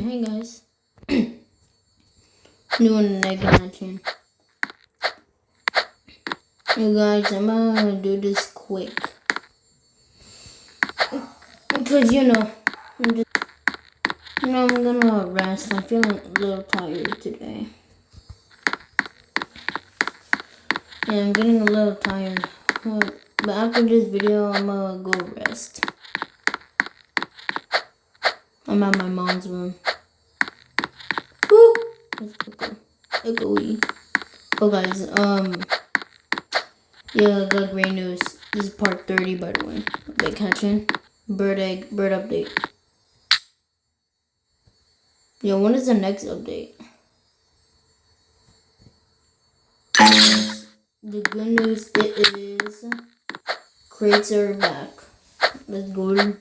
Hey guys, doing an egg hatching. Hey guys, I'm gonna do this quick because I'm gonna rest. I'm feeling a little tired today. Yeah, I'm getting a little tired. But after this video, I'm gonna go rest. I'm at my mom's room. Woo! Let's go. Echoey. Oh guys, yeah, I got great news. This is part 30, by the way. Egg hatching. Bird update. Yo, when is the next update? The good news is crates are back. Let's go.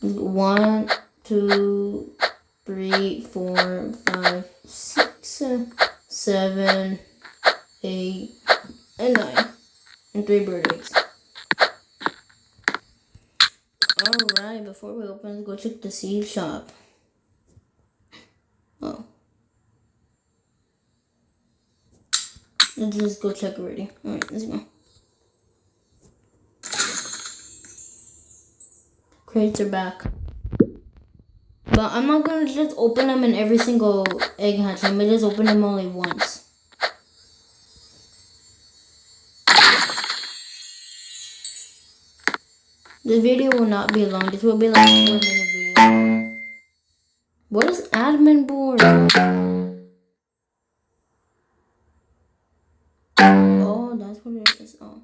1, 2, 3, 4, 5, 6, 7, 8, and 9. And 3 bird eggs. Alright, before we open, let's go check the seed shop. Oh. Let's just go check already. Alright, let's go. Crates are back. But I'm not gonna just open them in every single egg hatch. I'm gonna just open them only once. This video will not be long. This will be like a 4-minute video. What is admin board? Oh, that's what it is. Oh.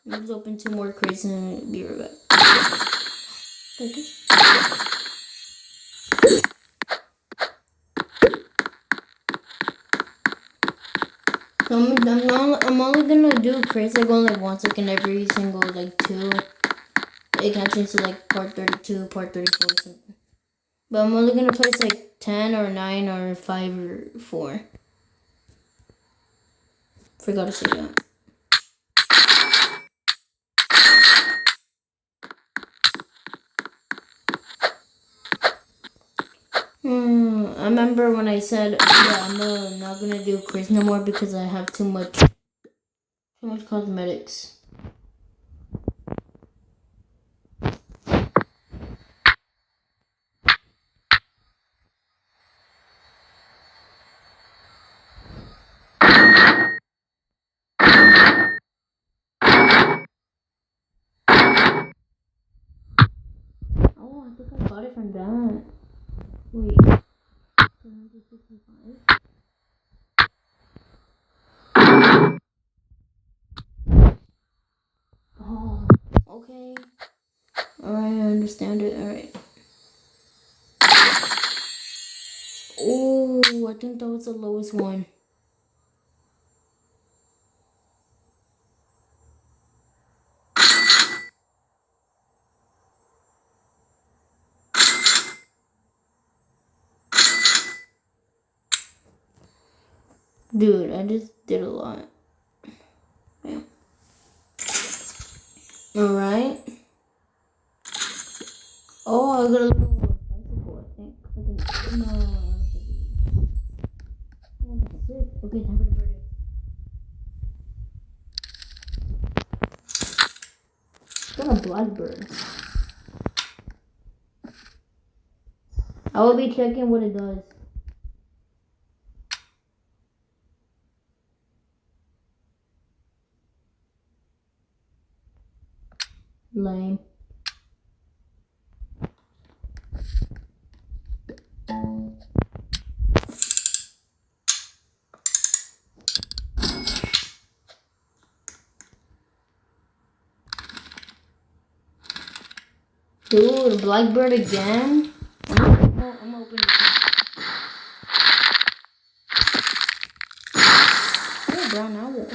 Let's open 2 more crates and be right back. Okay. So I'm only gonna do crates like only once, like in every single like 2 egg hatchings, so like part 32, part 34 or something. But I'm only gonna place like 10 or 9 or 5 or 4. Forgot to say that. I remember when I said I'm not gonna do crates no more because I have too much cosmetics. Oh, I think I got it from that. Wait. 765. Oh, okay. Alright, I understand it. Alright. Oh, I think that was the lowest one. Dude, I just did a lot. Yeah. Alright. Oh, I got a little bicycle, I think. No. Oh, that's sick. Okay, time for the birthday. Got a blackbird. I will be checking what it does. Lame. Dude, blackbird again? I'm opening it. Oh, brown owl.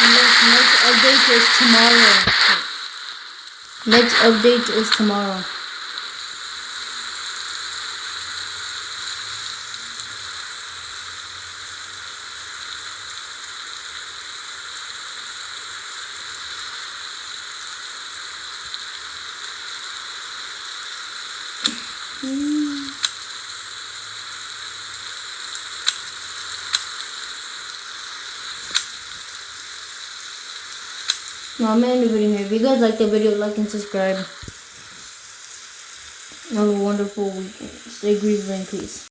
next update is tomorrow. Next update is tomorrow. No, I'm gonna end the video here. If you guys like the video, like and subscribe. Have a wonderful weekend. Stay groovy and peace.